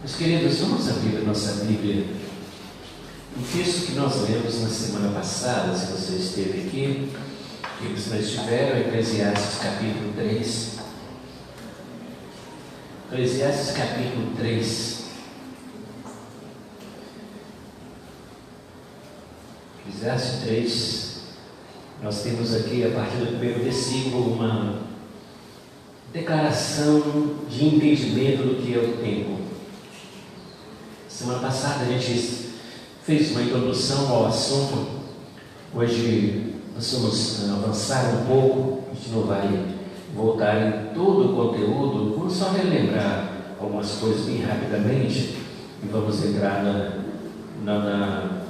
Meus queridos, vamos abrir a nossa Bíblia. O texto que nós lemos na semana passada, se você esteve aqui, aqueles que não estiveram, Eclesiastes capítulo 3. Eclesiastes capítulo 3. Eclesiastes 3, nós temos aqui, a partir do primeiro versículo, uma declaração de entendimento do que é o tempo. Semana passada a gente fez uma introdução ao assunto. Hoje nós vamos avançar um pouco. A gente não vai voltar em todo o conteúdo, vamos só relembrar algumas coisas bem rapidamente e vamos entrar na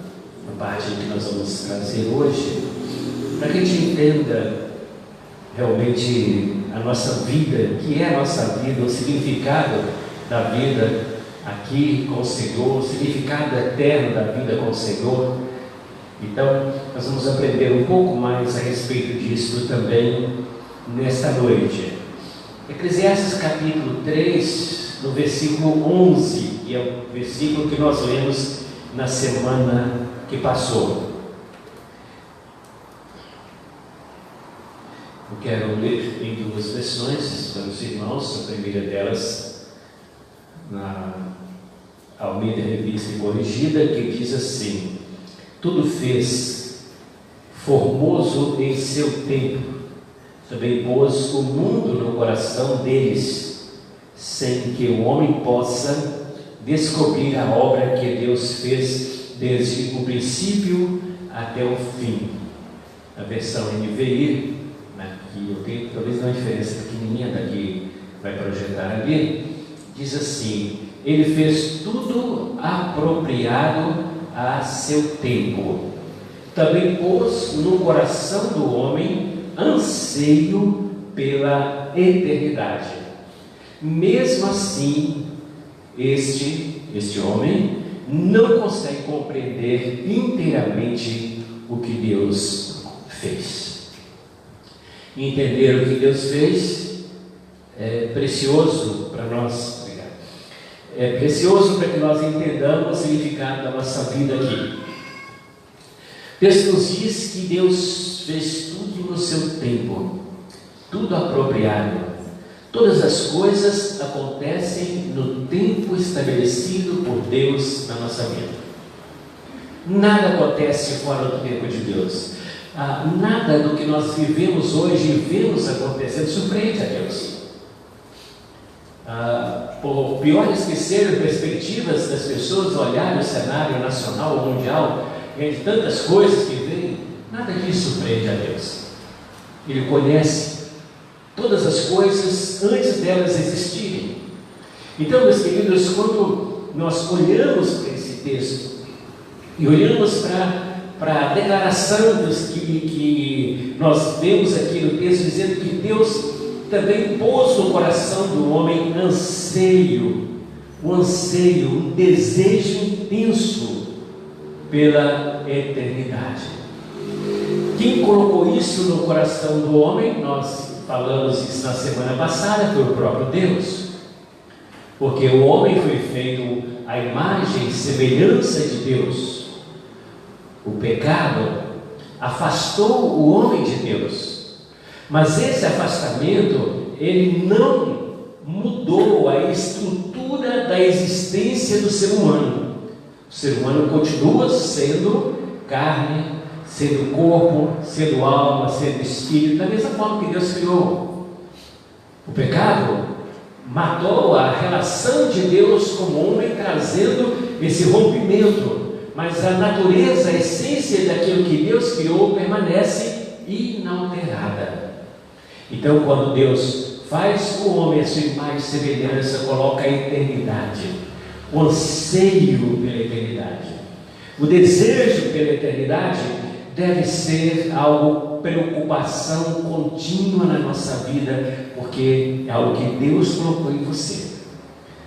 parte que nós vamos trazer hoje, para que a gente entenda realmente a nossa vida, o que é a nossa vida, o significado da vida aqui com o Senhor, o significado eterno da vida com o Senhor. Então, nós vamos aprender um pouco mais a respeito disso também nesta noite. Eclesiastes capítulo 3, no versículo 11, que é o versículo que nós lemos na semana que passou. Eu quero ler em duas versões para os irmãos. A primeira delas na Almeida Revista e Corrigida, que diz assim: tudo fez formoso em seu tempo, também pôs o mundo no coração deles, sem que o homem possa descobrir a obra que Deus fez desde o princípio até o fim. A versão NVI, que eu tenho talvez uma diferença pequenininha daqui, vai projetar ali, diz assim: ele fez tudo apropriado a seu tempo, também pôs no coração do homem anseio pela eternidade. Mesmo assim, este homem não consegue compreender inteiramente o que Deus fez. Entender o que Deus fez é precioso para nós. É precioso para que nós entendamos o significado da nossa vida aqui. O texto nos diz que Deus fez tudo no seu tempo, tudo apropriado. Todas as coisas acontecem no tempo estabelecido por Deus na nossa vida. Nada acontece fora do tempo de Deus. Nada do que nós vivemos hoje e vemos acontecendo surpreende a Deus. Por piores que sejam as perspectivas das pessoas olharem o cenário nacional ou mundial, de tantas coisas que vêm, nada disso surpreende a Deus. Ele conhece todas as coisas antes delas existirem. Então, meus queridos, quando nós olhamos para esse texto e olhamos para a declaração que nós vemos aqui no texto, dizendo que Deus também pôs no coração do homem um desejo intenso pela eternidade. Quem colocou isso no coração do homem, nós falamos isso na semana passada, foi o próprio Deus. Porque o homem foi feito à imagem e semelhança de Deus. O pecado afastou o homem de Deus. Mas esse afastamento, ele não mudou a estrutura da existência do ser humano. O ser humano continua sendo carne, sendo corpo, sendo alma, sendo espírito, da mesma forma que Deus criou. O pecado matou a relação de Deus com o homem, trazendo esse rompimento. Mas a natureza, a essência daquilo que Deus criou permanece inalterada. Então, quando Deus faz o homem a sua imagem e semelhança, coloca a eternidade, o anseio pela eternidade, o desejo pela eternidade deve ser algo, preocupação contínua na nossa vida, porque é algo que Deus colocou em você.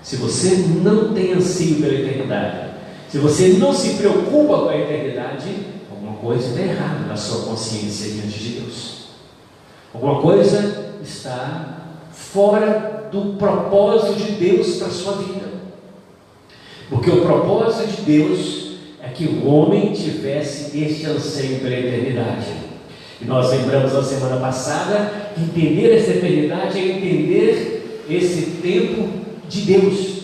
Se você não tem anseio pela eternidade, se você não se preocupa com a eternidade, alguma coisa está errada na sua consciência diante de Deus. Alguma coisa está fora do propósito de Deus para a sua vida. Porque o propósito de Deus é que o homem tivesse este anseio pela eternidade. E nós lembramos na semana passada que entender essa eternidade é entender esse tempo de Deus.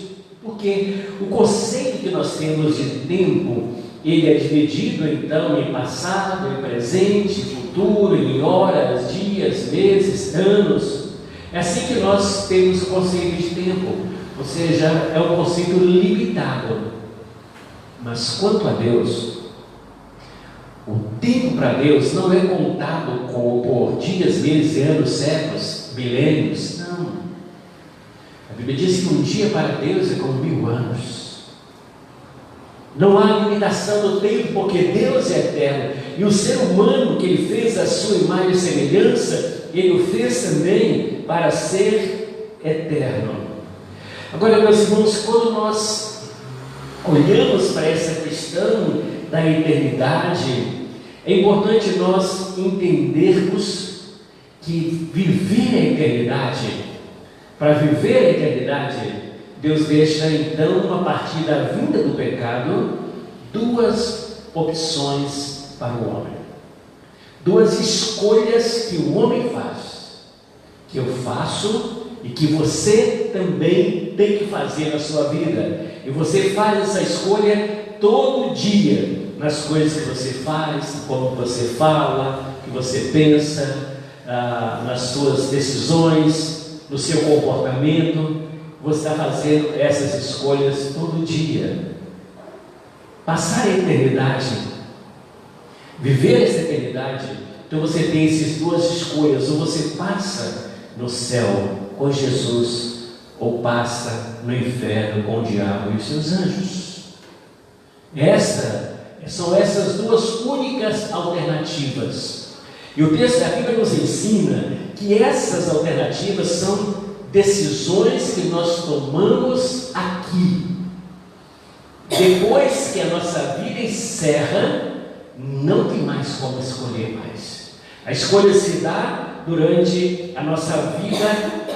Porque o conceito que nós temos de tempo, ele é dividido então em passado, em presente, futuro, em horas, dias, meses, anos. É assim que nós temos o conceito de tempo, ou seja, é um conceito limitado. Mas quanto a Deus, o tempo para Deus não é contado por dias, meses, anos, séculos, milênios, não. A Bíblia diz que um dia para Deus é como 1000 anos. Não há limitação do tempo, porque Deus é eterno. E o ser humano que Ele fez a sua imagem e semelhança, Ele o fez também para ser eterno. Agora, meus irmãos, quando nós olhamos para essa questão da eternidade, é importante nós entendermos que viver a eternidade, para viver a eternidade, Deus deixa então, a partir da vinda do pecado, 2 opções para o homem. 2 escolhas que o homem faz, que eu faço e que você também tem que fazer na sua vida. E você faz essa escolha todo dia, nas coisas que você faz, como você fala, que você pensa, nas suas decisões, no seu comportamento. Você está fazendo essas escolhas todo dia. Passar a eternidade, viver essa eternidade, então você tem essas 2 escolhas: ou você passa no céu com Jesus, ou passa no inferno com o diabo e os seus anjos. São essas 2 únicas alternativas. E o texto da Bíblia nos ensina que essas alternativas são decisões que nós tomamos aqui. Depois que a nossa vida encerra, não tem mais como escolher mais. A escolha se dá durante a nossa vida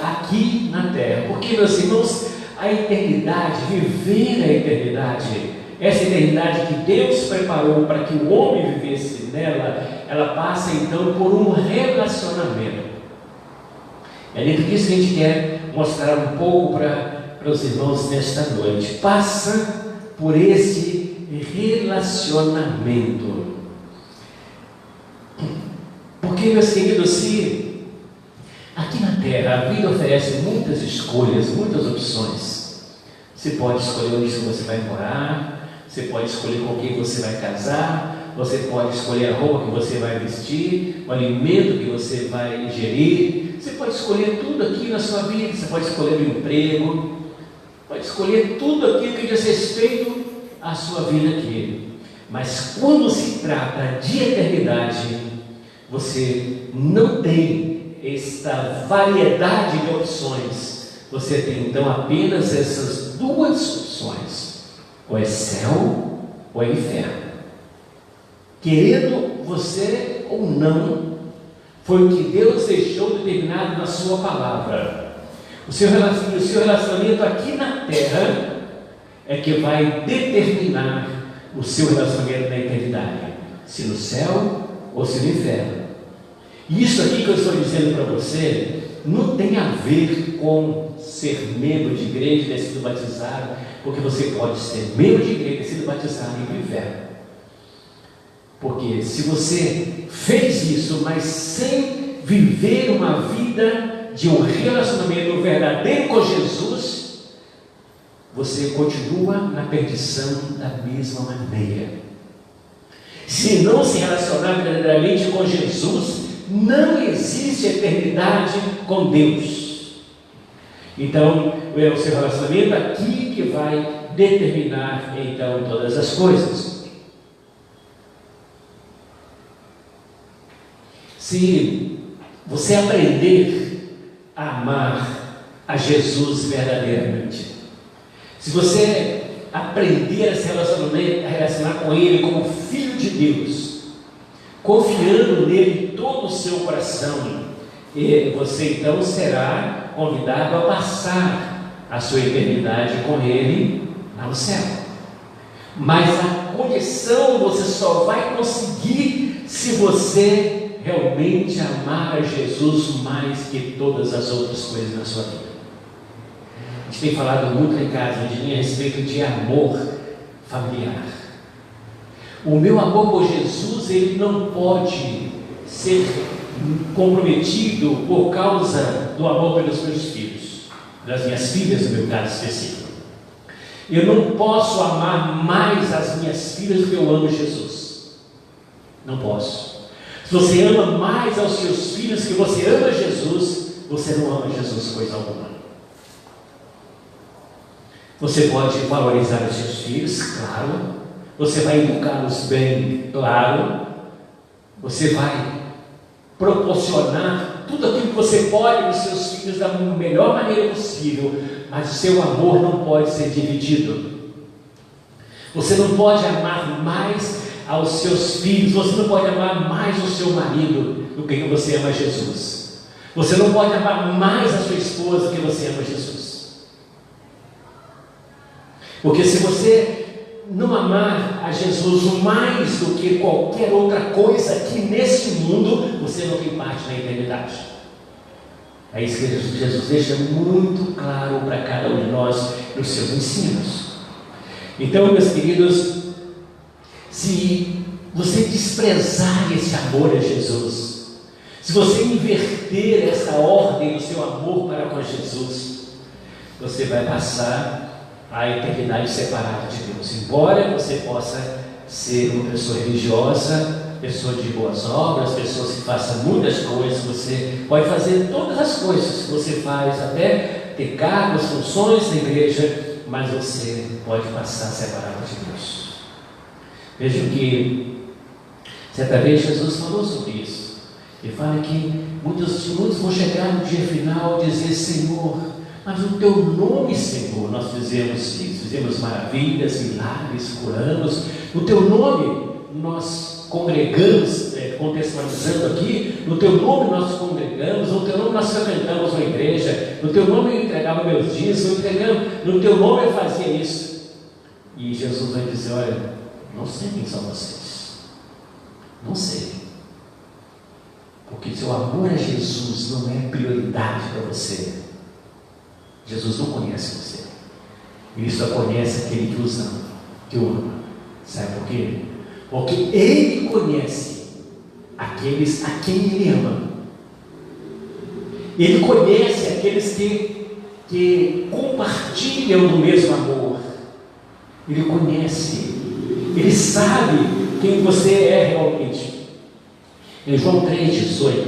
aqui na terra. Porque, meus irmãos, a eternidade, viver a eternidade, essa eternidade que Deus preparou para que o homem vivesse nela, ela passa então por um relacionamento. É dentro disso que a gente quer mostrar um pouco para os irmãos nesta noite. Passa por esse relacionamento. Porque, meus queridos, se aqui na terra a vida oferece muitas escolhas, muitas opções. Você pode escolher onde você vai morar, você pode escolher com quem você vai casar, você pode escolher a roupa que você vai vestir, o alimento que você vai ingerir. Você pode escolher tudo aqui na sua vida. Você pode escolher o emprego, pode escolher tudo aquilo que diz respeito à sua vida aqui. Mas quando se trata de eternidade, você não tem esta variedade de opções. Você tem então apenas essas 2 opções: ou é céu ou é inferno. Querendo você ou não, foi o que Deus deixou determinado na sua palavra. O seu relacionamento aqui na terra é que vai determinar o seu relacionamento na eternidade, se no céu ou se no inferno. E isso aqui que eu estou dizendo para você não tem a ver com ser membro de igreja, ter sido batizado, porque você pode ser membro de igreja, ter sido batizado e ir para o inferno. Porque se você fez isso, mas sem viver uma vida de um relacionamento verdadeiro com Jesus, você continua na perdição da mesma maneira. Se não se relacionar verdadeiramente com Jesus, não existe eternidade com Deus. Então, é o seu relacionamento aqui que vai determinar então todas as coisas. Se você aprender a amar a Jesus verdadeiramente, se você aprender a se relacionar com Ele como Filho de Deus, confiando nele todo o seu coração, você então será convidado a passar a sua eternidade com Ele lá no céu. Mas a condição você só vai conseguir se você realmente amar a Jesus mais que todas as outras coisas na sua vida. A gente tem falado muito em casa hoje em dia a respeito de amor familiar. O meu amor por Jesus, ele não pode ser comprometido por causa do amor pelos meus filhos, das minhas filhas no meu caso específico. Eu não posso amar mais as minhas filhas do que eu amo Jesus. Não posso. Se você ama mais aos seus filhos que você ama Jesus, você não ama Jesus coisa alguma. Você pode valorizar os seus filhos, claro. Você vai educá-los bem, claro. Você vai proporcionar tudo aquilo que você pode aos seus filhos da melhor maneira possível, mas o seu amor não pode ser dividido. Você não pode amar mais aos seus filhos, você não pode amar mais o seu marido do que você ama Jesus. Você não pode amar mais a sua esposa do que você ama Jesus. Porque se você não amar a Jesus mais do que qualquer outra coisa aqui neste mundo, você não tem parte na eternidade. É isso que Jesus deixa muito claro para cada um de nós nos seus ensinos. Então, meus queridos, se você desprezar esse amor a Jesus, se você inverter essa ordem do seu amor para com Jesus, você vai passar a eternidade separada de Deus. Embora você possa ser uma pessoa religiosa, pessoa de boas obras, pessoa que faça muitas coisas, você pode fazer todas as coisas que você faz, até ter cargos, funções na igreja, mas você pode passar separado de Deus. Vejam que certa vez Jesus falou sobre isso. Ele fala que muitos vão chegar no dia final e dizer: Senhor, mas o teu nome, Senhor, nós fizemos isso, fizemos maravilhas, milagres, curamos. O teu nome nós congregamos, contextualizando aqui, no teu nome nós congregamos, no teu nome nós frequentamos uma igreja, no teu nome eu entregava meus dias, no teu nome eu fazia isso. E Jesus vai dizer: olha, não sei quem são vocês, não sei, porque seu amor a Jesus não é prioridade para você. Jesus não conhece você, ele só conhece aquele que os ama, que o ama. Sabe por quê? Porque ele conhece aqueles a quem ele ama. Ele conhece aqueles que compartilham do mesmo amor. Ele conhece, ele sabe quem você é realmente. Em João 3,18,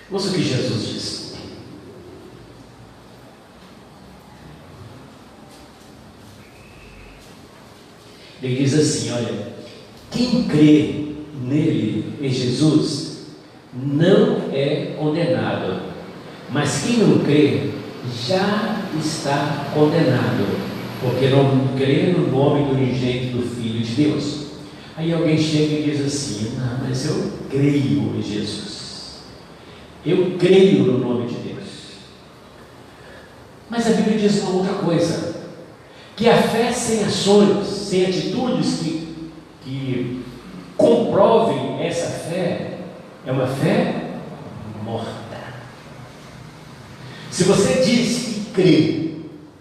ouça o que Jesus diz. Ele diz assim: olha, quem crê nele, em Jesus, não é condenado, mas quem não crê já está condenado, porque não crê no nome do unigênito do Filho de Deus. Aí alguém chega e diz assim: não, mas eu creio em Jesus, eu creio no nome de Deus. Mas a Bíblia diz uma outra coisa, que a fé sem ações, sem atitudes que comprovem essa fé, é uma fé morta. Se você diz que crê,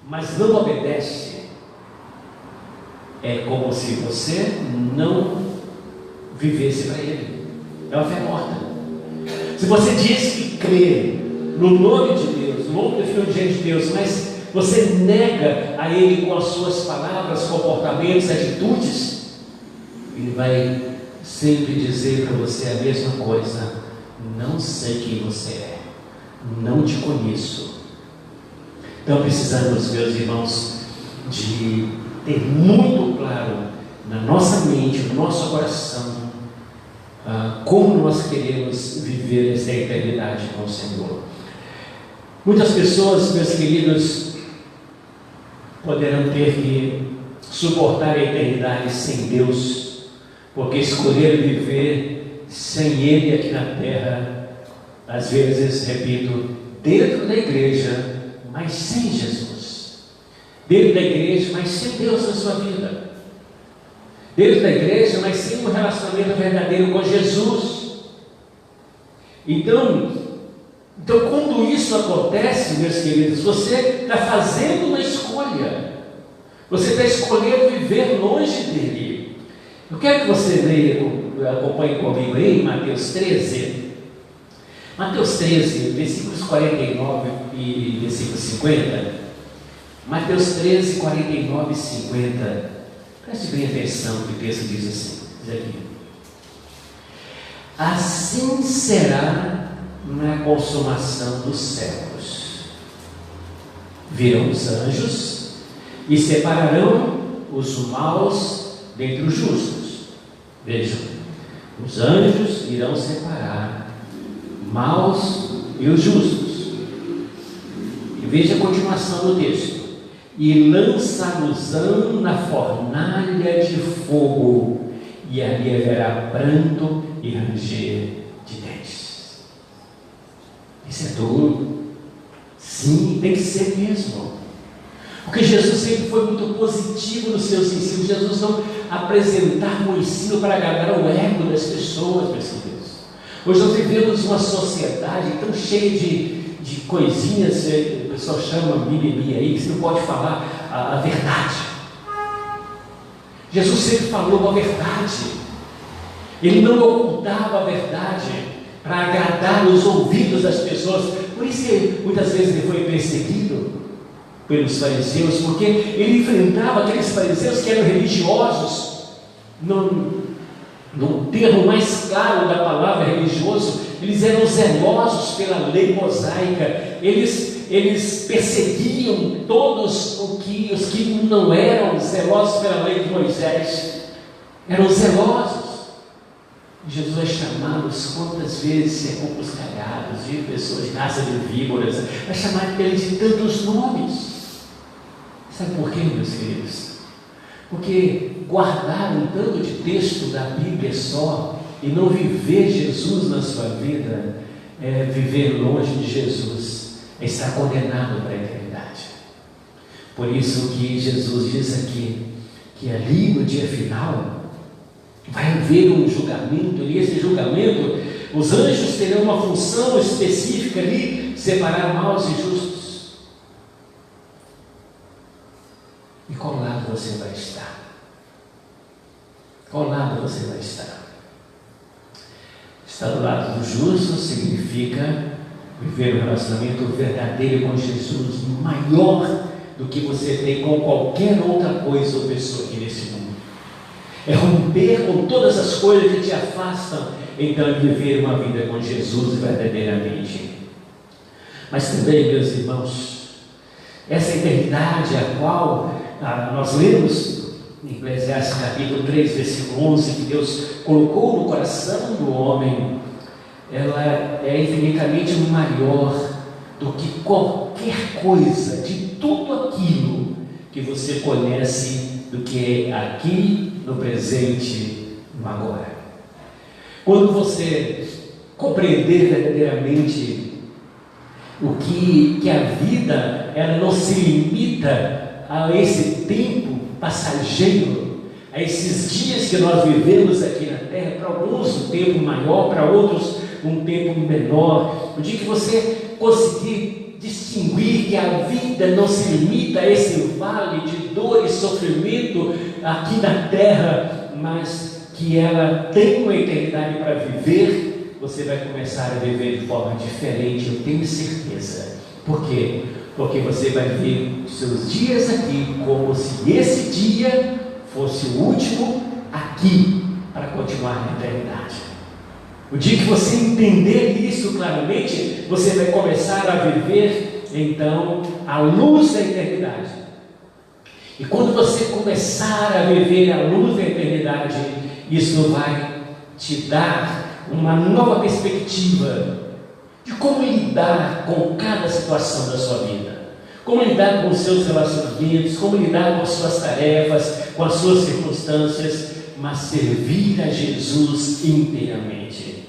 mas não obedece, é como se você não vivesse para Ele. É uma fé morta. Se você diz que crê no nome de Deus, no nome do Filho de Deus, mas você nega a Ele com as suas palavras, comportamentos, atitudes, Ele vai sempre dizer para você a mesma coisa: não sei quem você é, não te conheço. Então precisamos, meus irmãos, de ter muito claro na nossa mente, no nosso coração, como nós queremos viver essa eternidade com o Senhor. Muitas pessoas, meus queridos, poderão ter que suportar a eternidade sem Deus, porque escolheram viver sem Ele aqui na terra, às vezes, repito, dentro da igreja, mas sem Jesus. dentro da igreja, mas sem Deus na sua vida. Dentro da igreja, mas sem um relacionamento verdadeiro com Jesus. Então, quando isso acontece, meus queridos, você está fazendo uma escolha. Você está escolhendo viver longe dele. Eu quero que você leia, acompanhe comigo aí, Mateus 13. Mateus 13, versículos 49 e versículo 50. Mateus 13, 49 e 50. Preste bem atenção, que o texto diz assim, diz aqui: assim será na consumação dos séculos. Virão os anjos e separarão os maus dentre os justos. Vejam, os anjos irão separar maus e os justos. E veja a continuação do texto: e lançá-los-ão na fornalha de fogo, e ali haverá pranto e ranger de dentes. Isso é duro. Sim, tem que ser mesmo. Porque Jesus sempre foi muito positivo nos seus ensinos. Jesus não apresentava um ensino para agradar o ego das pessoas, meus queridos. Hoje nós vivemos uma sociedade tão cheia de coisinhas, o pessoal chama mimimi aí, que você não pode falar a verdade. Jesus sempre falou a verdade. Ele não ocultava a verdade para agradar os ouvidos das pessoas. Por isso que muitas vezes ele foi perseguido pelos fariseus, porque ele enfrentava aqueles fariseus que eram religiosos. No termo mais claro da palavra religioso, eles eram zelosos pela lei mosaica. Eles perseguiam todos os que não eram zelosos pela lei de Moisés. Eram zelosos. Jesus vai chamá-los quantas vezes sepulcros caiados, de pessoas de raça de víboras, vai chamar eles de tantos nomes. Sabe por quê, meus queridos? Porque guardar um tanto de texto da Bíblia só e não viver Jesus na sua vida é viver longe de Jesus, é estar condenado para a eternidade. Por isso que Jesus diz aqui que ali no dia final vai haver um julgamento, e esse julgamento, os anjos terão uma função específica ali, separar maus e justos. E qual lado você vai estar? Qual lado você vai estar? Estar do lado dos justos significa viver um relacionamento verdadeiro com Jesus, maior do que você tem com qualquer outra coisa ou pessoa aqui nesse mundo. É romper com todas as coisas que te afastam, então viver uma vida com Jesus verdadeiramente. Mas também, meus irmãos, essa eternidade a qual nós lemos em Eclesiastes capítulo 3, versículo 11, que Deus colocou no coração do homem, ela é infinitamente maior do que qualquer coisa, de tudo aquilo que você conhece, do que aqui no presente, no agora. Quando você compreender verdadeiramente o que a vida, ela não se limita a esse tempo passageiro, a esses dias que nós vivemos aqui na terra, para alguns um tempo maior, para outros um tempo menor. O dia que você conseguir distinguir que a vida não se limita a esse vale de dor e sofrimento aqui na terra, mas que ela tem uma eternidade para viver, você vai começar a viver de forma diferente, eu tenho certeza. Por quê? Porque você vai ver os seus dias aqui como se esse dia fosse o último aqui, para continuar na eternidade. O dia que você entender isso claramente, você vai começar a viver então a luz da eternidade. E quando você começar a viver a luz da eternidade, isso vai te dar uma nova perspectiva de como lidar com cada situação da sua vida, como lidar com os seus relacionamentos, como lidar com as suas tarefas, com as suas circunstâncias, mas servir a Jesus inteiramente.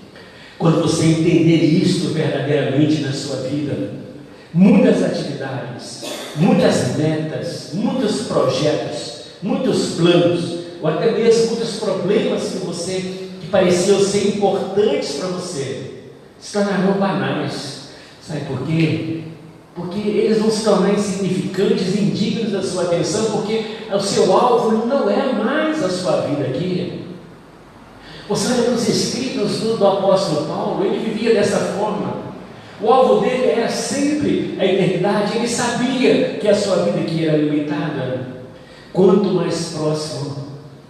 Quando você entender isto verdadeiramente na sua vida, muitas atividades, muitas metas, muitos projetos, muitos planos, ou até mesmo muitos problemas que pareciam ser importantes para você, se tornarão banais. Sabe por quê? Porque eles vão se tornar insignificantes, indignos da sua atenção, porque o seu alvo não é mais a sua vida aqui. Você olha nos escritos do apóstolo Paulo, ele vivia dessa forma. O alvo dele era sempre a eternidade. Ele sabia que a sua vida aqui era limitada. Quanto mais próximo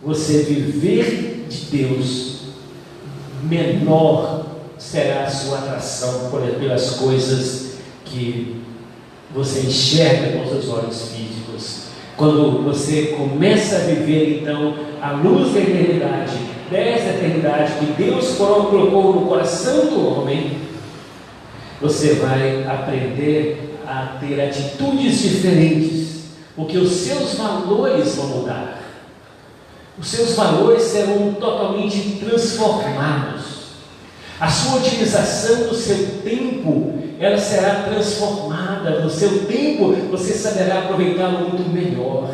você viver de Deus, menor será a sua atração pelas coisas que você enxerga com seus olhos físicos. Quando você começa a viver então a luz da eternidade, dessa eternidade que Deus colocou no coração do homem, você vai aprender a ter atitudes diferentes, porque os seus valores vão mudar. Os seus valores serão totalmente transformados. A sua utilização do seu tempo, ela será transformada. No seu tempo, você saberá aproveitá-lo muito melhor.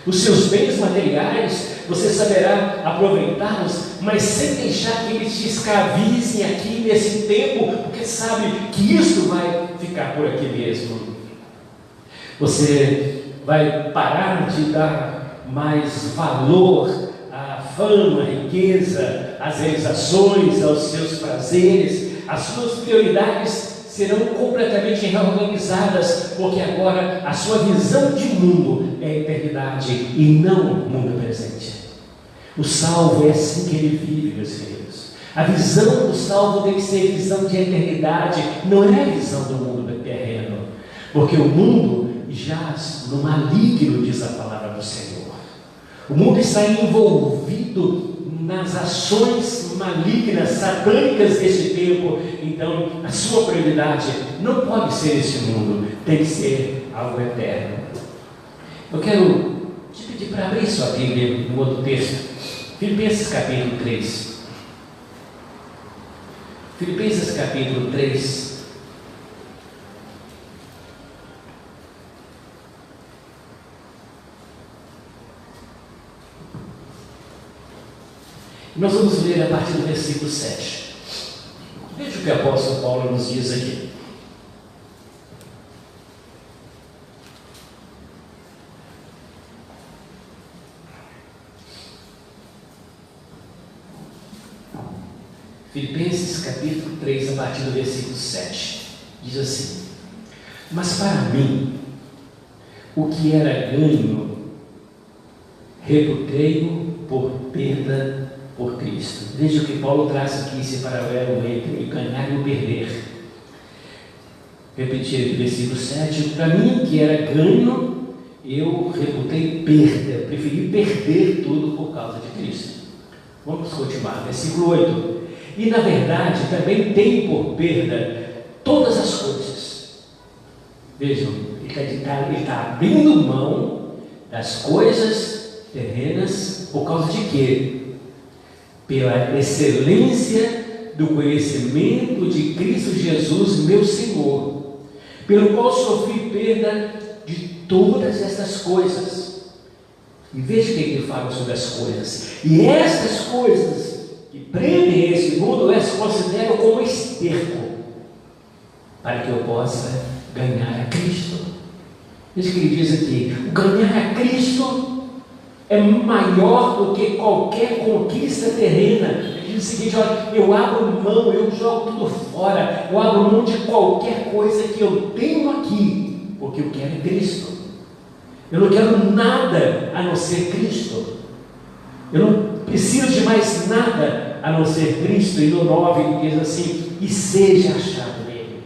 Os seus bens materiais, você saberá aproveitá-los, mas sem deixar que eles te escravizem aqui nesse tempo, porque sabe que isso vai ficar por aqui mesmo. Você vai parar de dar mais valor à fama, à riqueza, às realizações, aos seus prazeres. As suas prioridades serão completamente reorganizadas, porque agora a sua visão de mundo é a eternidade e não o mundo presente. O salvo é assim que ele vive, meus queridos. A visão do salvo tem que ser visão de eternidade, não é a visão do mundo terreno, porque o mundo jaz no maligno, diz a palavra do Senhor. O mundo está envolvido nas ações malignas, satânicas deste tempo. Então a sua prioridade não pode ser este mundo, tem que ser algo eterno. Eu quero te pedir para abrir sua Bíblia no outro texto, Filipenses capítulo 3. Filipenses capítulo 3. Nós vamos ler a partir do versículo 7. Veja o que o apóstolo Paulo nos diz aqui. Filipenses capítulo 3, a partir do versículo 7. Diz assim: mas para mim, o que era ganho, reputei-o por perda por Cristo. Veja o que Paulo traz aqui, esse paralelo entre o ganhar e o perder. Repetir aqui o versículo 7. Para mim, que era ganho, eu reputei perda, preferi perder tudo por causa de Cristo. Vamos continuar, versículo 8. E na verdade, também tem por perda todas as coisas. Vejam, ele está abrindo mão das coisas terrenas por causa de quê? Pela excelência do conhecimento de Cristo Jesus, meu Senhor, pelo qual sofri perda de todas estas coisas. E veja o que ele fala sobre as coisas. E estas coisas que prendem esse mundo, eu as considero como esterco, para que eu possa ganhar a Cristo. Veja o que ele diz aqui: o ganhar a Cristo é maior do que qualquer conquista terrena. Ele diz o seguinte: olha, eu abro mão, eu jogo tudo fora, eu abro mão de qualquer coisa que eu tenho aqui, porque eu quero Cristo. Eu não quero nada a não ser Cristo. Eu não preciso de mais nada a não ser Cristo. E no 9 ele diz assim: e seja achado nele.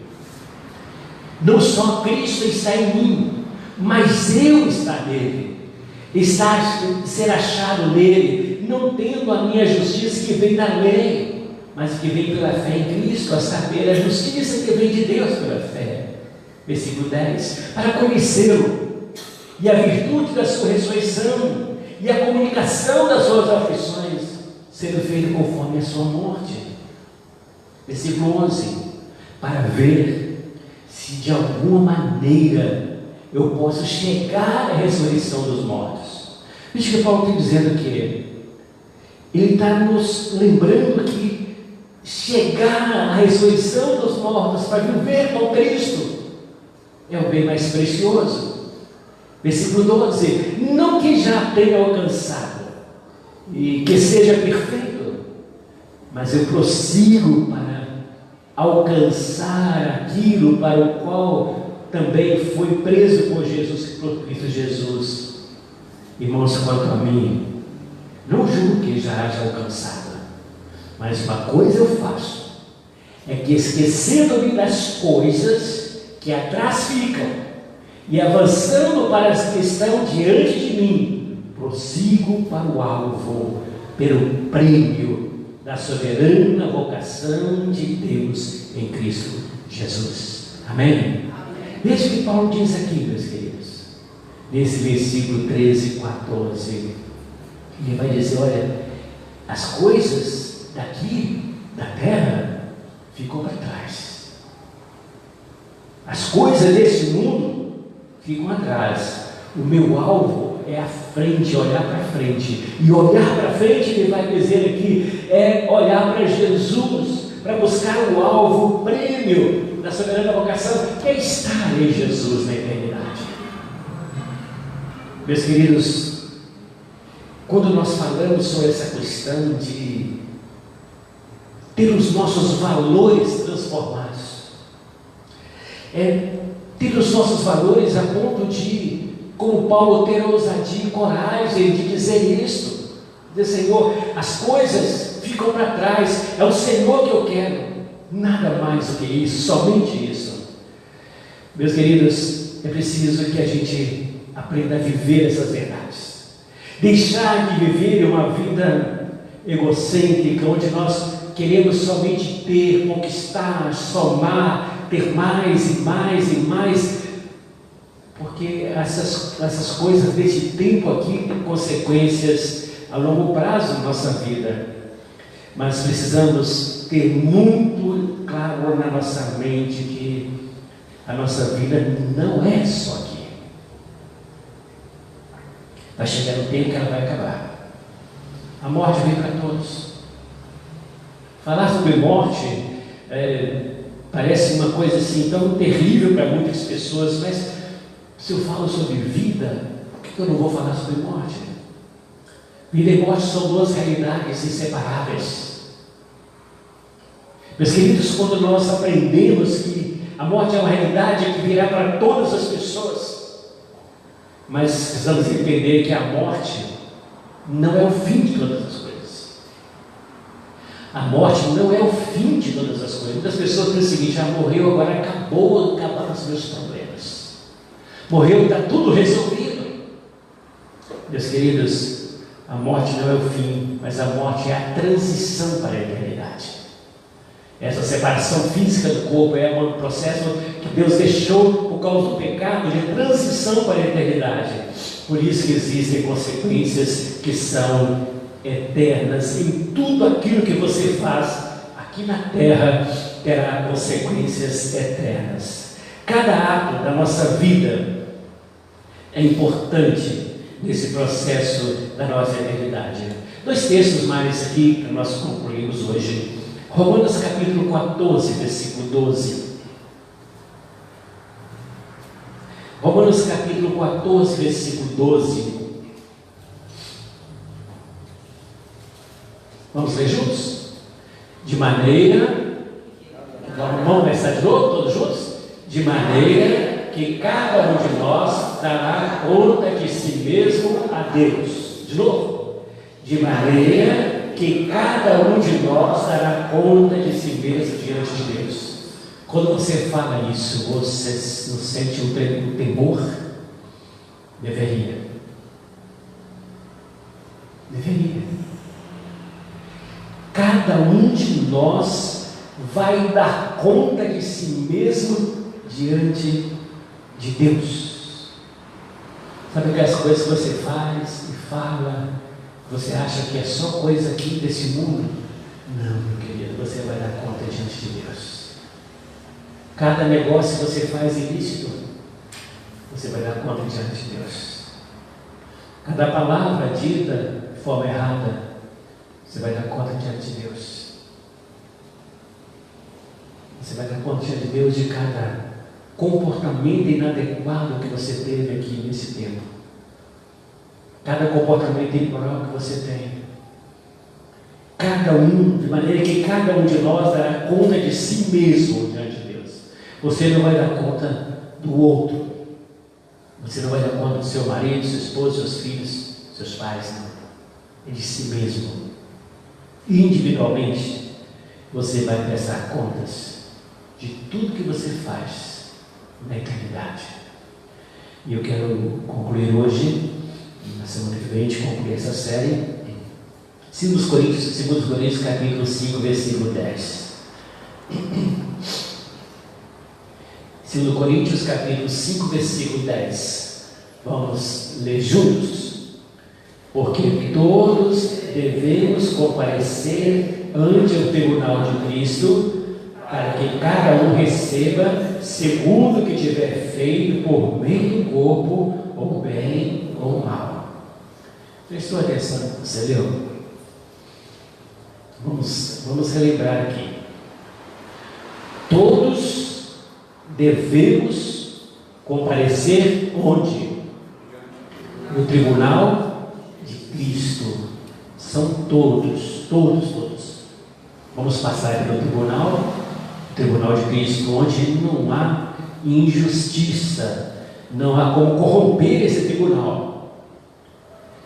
Não só Cristo está em mim, mas eu estar nele. Ser achado nele, não tendo a minha justiça que vem da lei, mas que vem pela fé em Cristo, a saber, a justiça que vem de Deus pela fé. Versículo 10. Para conhecê-lo, e a virtude da sua ressurreição, e a comunicação das suas aflições, sendo feito conforme a sua morte. Versículo 11. Para ver se de alguma maneira eu posso chegar à ressurreição dos mortos. Veja que Paulo está dizendo que ele está nos lembrando que chegar à ressurreição dos mortos para viver com Cristo é o bem mais precioso. Versículo 12: não que já tenha alcançado e que seja perfeito, mas eu prossigo para alcançar aquilo para o qual também fui preso por Cristo Jesus. Irmãos, quanto a mim, não julgo que já haja alcançado, mas uma coisa eu faço, é que esquecendo-me das coisas que atrás ficam e avançando para as que estão diante de mim, prossigo para o alvo, pelo prêmio da soberana vocação de Deus em Cristo Jesus. Amém? Veja o que Paulo diz aqui, meus queridos, nesse versículo 13 e 14. Ele vai dizer: olha, as coisas daqui, da terra, ficam para trás. As coisas desse mundo ficam atrás. O meu alvo é a frente, olhar para frente. E olhar para frente, ele vai dizer aqui, é olhar para Jesus, para buscar o alvo, o prêmio da soberana vocação, que é estar em Jesus na eternidade. Meus queridos, quando nós falamos sobre essa questão de ter os nossos valores transformados, ter os nossos valores a ponto de, como Paulo, ter ousadia e coragem de dizer isto, dizer: Senhor, as coisas ficam para trás, é o Senhor que eu quero, nada mais do que isso, somente isso. Meus queridos, é preciso que a gente aprenda a viver essas verdades, deixar de viver uma vida egocêntrica, onde nós queremos somente ter, conquistar, somar, ter mais e mais e mais, porque essas coisas desse tempo aqui têm consequências a longo prazo na nossa vida. Mas precisamos ter muito claro na nossa mente que a nossa vida não é só aqui. Vai chegar um tempo que ela vai acabar. A morte vem para todos. Falar sobre morte parece uma coisa assim tão terrível para muitas pessoas, mas se eu falo sobre vida, por que eu não vou falar sobre morte? Vida e morte são duas realidades inseparáveis. Meus queridos, quando nós aprendemos que a morte é uma realidade que virá para todas as pessoas, mas precisamos entender que a morte não é o fim de todas as coisas. A morte não é o fim de todas as coisas. Muitas pessoas pensam o seguinte: já morreu, agora acabaram os meus problemas. Morreu, está tudo resolvido. Meus queridos, a morte não é o fim, mas a morte é a transição para a eternidade. Essa separação física do corpo é um processo que Deus deixou por causa do pecado, de transição para a eternidade. Por isso que existem consequências que são eternas. Em tudo aquilo que você faz aqui na terra terá consequências eternas. Cada ato da nossa vida é importante nesse processo da nossa eternidade. Dois textos mais aqui que nós concluímos hoje. Romanos capítulo 14, versículo 12. Romanos capítulo 14, versículo 12. Vamos ler juntos? De maneira, vamos começar de novo, todos juntos? De maneira que cada um de nós dará conta de si mesmo a Deus. De novo. De maneira que cada um de nós dará conta de si mesmo diante de Deus. Quando você fala isso, você não sente um temor? Deveria. Cada um de nós vai dar conta de si mesmo diante de Deus. Sabe aquelas coisas que você faz e fala, você acha que é só coisa aqui desse mundo? Não, meu querido, você vai dar conta diante de Deus. Cada negócio que você faz ilícito, você vai dar conta diante de Deus. Cada palavra dita de forma errada, você vai dar conta diante de Deus. Você vai dar conta diante de Deus de cada comportamento inadequado que você teve aqui nesse tempo. Cada comportamento imoral que você tem. Cada um, de maneira que cada um de nós dará conta de si mesmo diante de Deus. Você não vai dar conta do outro. Você não vai dar conta do seu marido, sua esposa, seus filhos, seus pais, não. É de si mesmo. Individualmente, você vai prestar contas de tudo que você faz na eternidade. E eu quero concluir hoje, na semana que vem, a gente concluir essa série, 2 Coríntios capítulo 5, versículo 10. 2 Coríntios capítulo 5, versículo 10. Vamos ler juntos. Porque todos devemos comparecer ante o tribunal de Cristo, para que cada um receba segundo o que tiver feito por meio do corpo, ou bem ou mal. Prestou atenção no que você leu? Vamos relembrar aqui. Todos devemos comparecer onde? No tribunal de Cristo. São todos. Vamos passar pelo tribunal de Cristo, onde não há injustiça, não há como corromper esse tribunal.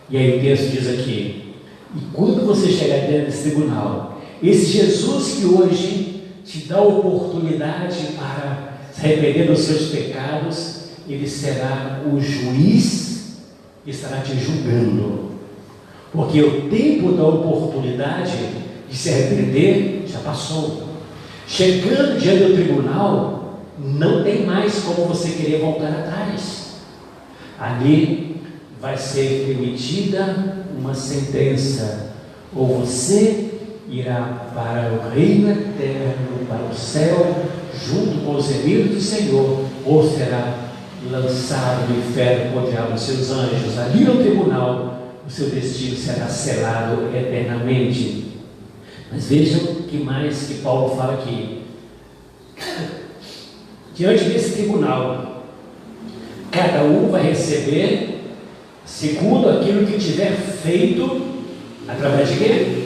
E aí o texto diz aqui: e quando você chegar dentro desse tribunal, esse Jesus que hoje te dá a oportunidade para se arrepender dos seus pecados, ele será o juiz e estará te julgando. Porque o tempo da oportunidade de se arrepender já passou. Chegando diante do tribunal, não tem mais como você querer voltar atrás. Ali vai ser emitida uma sentença: ou você irá para o reino eterno, para o céu, junto com os eleitos do Senhor, ou será lançado no inferno com o diabo e seus anjos. Ali no tribunal, o seu destino será selado eternamente. Mas vejam o que mais que Paulo fala aqui. Diante desse tribunal, cada um vai receber segundo aquilo que tiver feito, através de quê?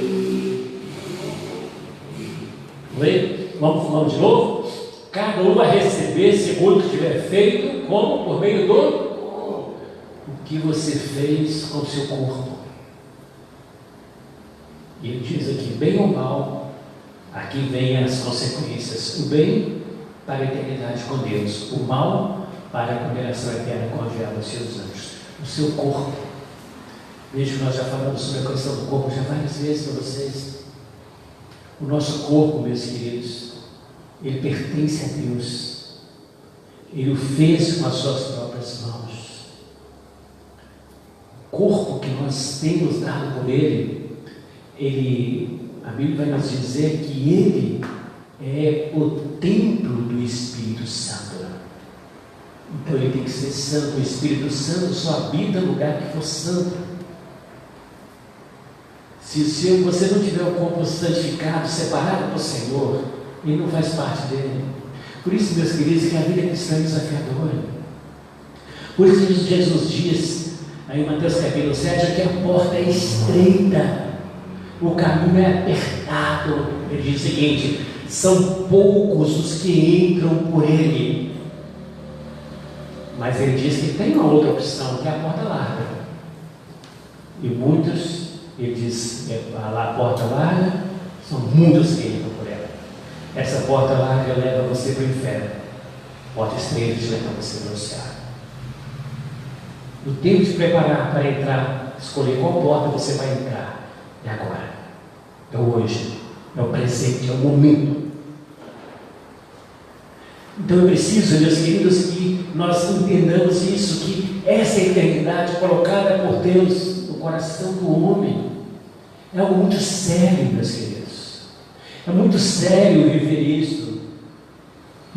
Vamos de novo? Cada um vai receber segundo o que tiver feito, como? Por meio do o que você fez com o seu corpo. E ele diz aqui, bem ou mal, aqui vem as consequências. O bem para a eternidade com Deus, o mal para a condenação eterna com o diabo e seus anjos. O seu corpo. Veja que nós já falamos sobre a questão do corpo já várias vezes para vocês. O nosso corpo, meus queridos, ele pertence a Deus. Ele o fez com as suas próprias mãos. O corpo que nós temos dado por ele, a Bíblia vai nos dizer que ele é o templo do Espírito Santo. Então ele tem que ser santo. O Espírito Santo só habita no lugar que for santo. Se você não tiver o corpo santificado, separado do Senhor, ele não faz parte dele. Por isso, meus queridos, que a vida cristã é desafiadora. Por isso que Jesus diz, aí em Mateus capítulo 7, que a porta é estreita, o caminho é apertado. Ele diz o seguinte: são poucos os que entram por ele. Mas ele diz que tem uma outra opção, que é a porta larga. E muitos, ele diz, a porta larga, são muitos que entram por ela. Essa porta larga leva você para o inferno. Porta estreita te leva você para o céu. O tempo de preparar para entrar, escolher qual porta você vai entrar, é agora. É hoje. É o presente, é o momento. Então eu preciso, meus queridos, que nós entendamos isso, que essa eternidade colocada por Deus no coração do homem é algo muito sério, meus queridos. É muito sério viver isso.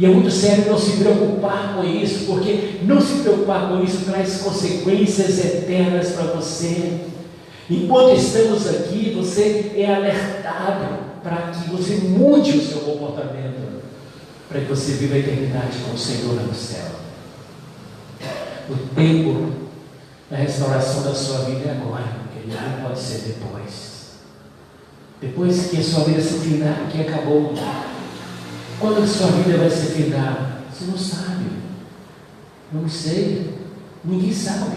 E é muito sério não se preocupar com isso, porque não se preocupar com isso traz consequências eternas para você. Enquanto estamos aqui, você é alertado para que você mude o seu comportamento, para que você viva a eternidade com o Senhor no céu. O tempo da restauração da sua vida é agora, porque não pode ser depois. Depois que a sua vida se findar, que acabou. Quando a sua vida vai se findar? Você não sabe. Não sei. Ninguém sabe.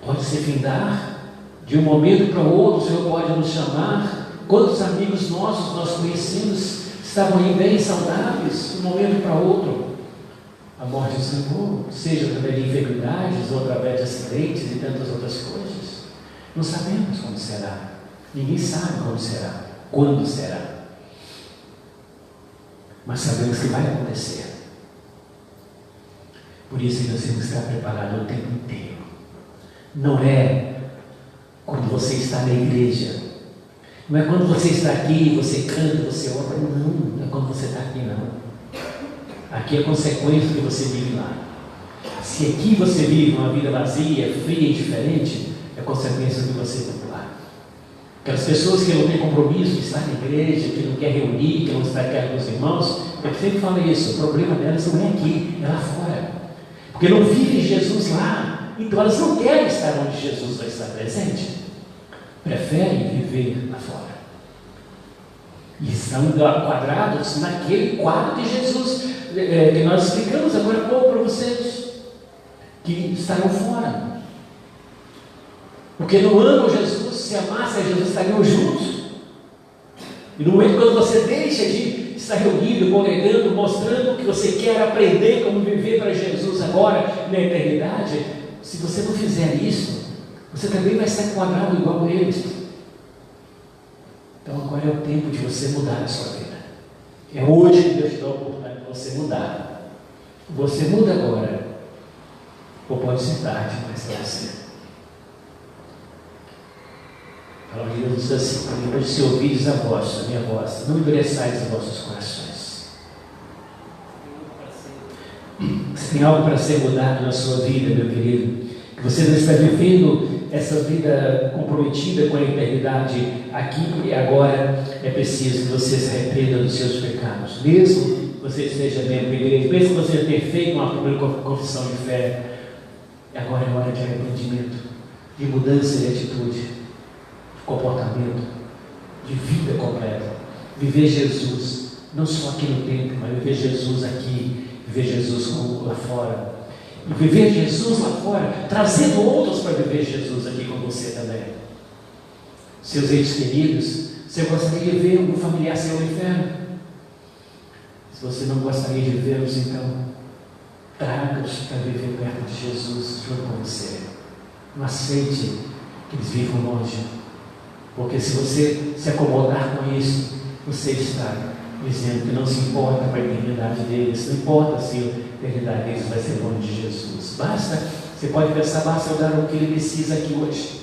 Pode se findar de um momento para o outro. O Senhor pode nos chamar. Quantos amigos nossos nós conhecemos estavam aí bem saudáveis de um momento para outro? A morte nos levou, seja através de enfermidades ou através de acidentes e tantas outras coisas. Não sabemos como será. Ninguém sabe como será, quando será. Mas sabemos que vai acontecer. Por isso que nós temos que estar preparados o tempo inteiro. Não é quando você está na igreja. Não é quando você está aqui, você canta, você ora. Não é quando você está aqui, não. Aqui é consequência do que você vive lá. Se aqui você vive uma vida vazia, fria e diferente, é consequência do que você vive lá. Aquelas pessoas que não têm compromisso de estar na igreja, que não quer reunir, que não está aqui com os irmãos, eu sempre falo isso, o problema delas não é aqui, é lá fora. Porque não vive Jesus lá, então elas não querem estar onde Jesus vai estar presente. Preferem viver lá fora. E estão quadrados naquele quadro de Jesus, que nós explicamos agora há pouco para vocês, que estarão fora. Porque não amam Jesus, se amassem a Jesus, estariam juntos. E no momento quando você deixa de estar reunido, congregando, mostrando que você quer aprender como viver para Jesus agora, na eternidade, se você não fizer isso, você também vai estar enquadrado igual a eles. Então agora é o tempo de você mudar a sua vida. É hoje que Deus te dá a oportunidade de você mudar. Você muda agora, ou pode ser tarde, mas para você. A palavra de Deus diz assim: depois de se ouvires a minha voz, não endureçais os vossos corações. Se tem algo para ser mudado na sua vida, meu querido, que você não está vivendo essa vida comprometida com a eternidade aqui e agora, é preciso que você se arrependa dos seus pecados. Mesmo que você esteja dentro da igreja, mesmo que você tenha feito uma primeira confissão de fé, agora é hora de arrependimento, de mudança de atitude, de comportamento, de vida completa. Viver Jesus, não só aqui no templo, mas viver Jesus aqui, viver Jesus lá fora. E viver Jesus lá fora, trazendo outros para viver Jesus aqui com você também. Seus entes queridos, você gostaria de ver um familiar seu no inferno? Se você não gostaria de vê-los, então traga-os para viver perto de Jesus junto com você. Não aceite que eles vivam longe, porque se você se acomodar com isso, você está dizendo que não se importa com a eternidade deles. Não importa se a eternidade deles vai ser longe de Jesus. Basta, você pode pensar, basta eu dar o que ele precisa aqui hoje.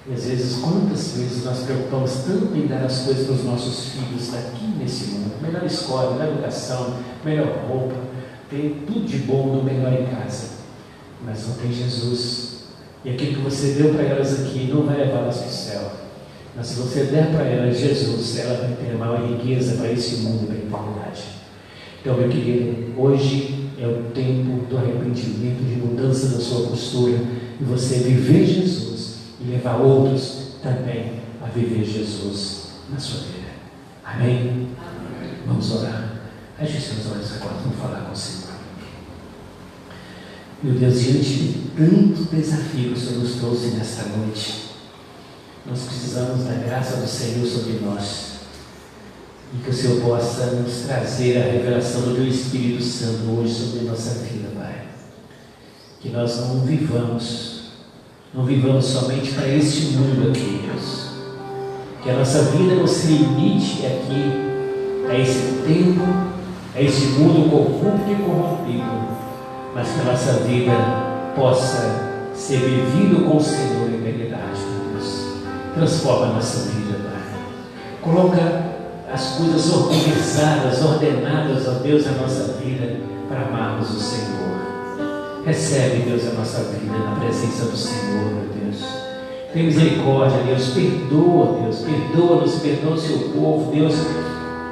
E às vezes, quantas vezes nós preocupamos tanto em dar as coisas para os nossos filhos daqui nesse mundo, melhor escola, melhor educação, melhor roupa, tem tudo de bom no melhor em casa, mas não tem Jesus. E aquilo que você deu para elas aqui não vai levá-las para o céu. Mas se você der para elas Jesus, ela vai ter a maior riqueza para esse mundo e para a eternidade. Então, meu querido, hoje é o tempo do arrependimento, de mudança da sua postura, e você viver Jesus e levar outros também a viver Jesus na sua vida. Amém? Amém. Vamos orar. Feche os seus olhos agora, vamos falar com o Senhor. Meu Deus, diante de tanto desafio que o Senhor nos trouxe nesta noite, nós precisamos da graça do Senhor sobre nós, e que o Senhor possa nos trazer a revelação do Teu Espírito Santo hoje sobre a nossa vida, Pai. Que nós não vivamos somente para este mundo aqui, Deus. Que a nossa vida não se limite aqui a esse tempo, a esse mundo corrupto e corrompido, mas que a nossa vida possa ser vivida com o Senhor em eternidade, Deus. Transforma a nossa vida, Pai. Coloca as coisas organizadas, ordenadas, ó Deus, na nossa vida, para amarmos o Senhor. Recebe, Deus, a nossa vida na presença do Senhor, meu Deus. Tem misericórdia, Deus. Perdoa, Deus. Perdoa-nos, perdoa o seu povo, Deus,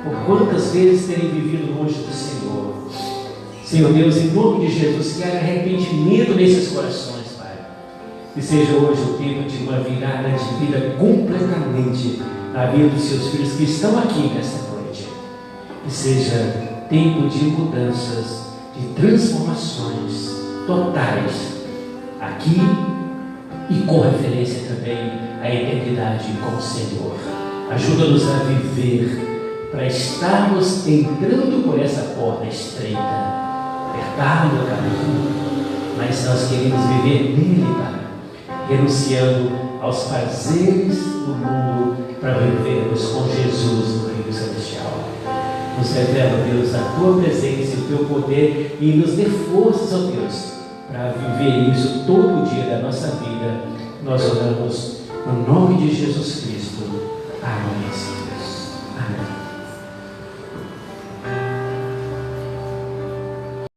por quantas vezes terem vivido longe do Senhor. Senhor Deus, em nome de Jesus, que haja arrependimento nesses corações, Pai. Que seja hoje o tempo de uma virada de vida completamente na vida dos seus filhos que estão aqui nesta noite. Que seja tempo de mudanças, de transformações totais aqui e com referência também à eternidade com o Senhor. Ajuda-nos a viver para estarmos entrando por essa porta estreita, apertada no caminho, mas nós queremos viver nele, Pai, renunciando aos prazeres do mundo para vivermos com Jesus no reino celestial. Nos revela, Deus, a tua presença e o teu poder e nos dê forças, ó Deus, para viver isso todo dia da nossa vida. Nós oramos no nome de Jesus Cristo.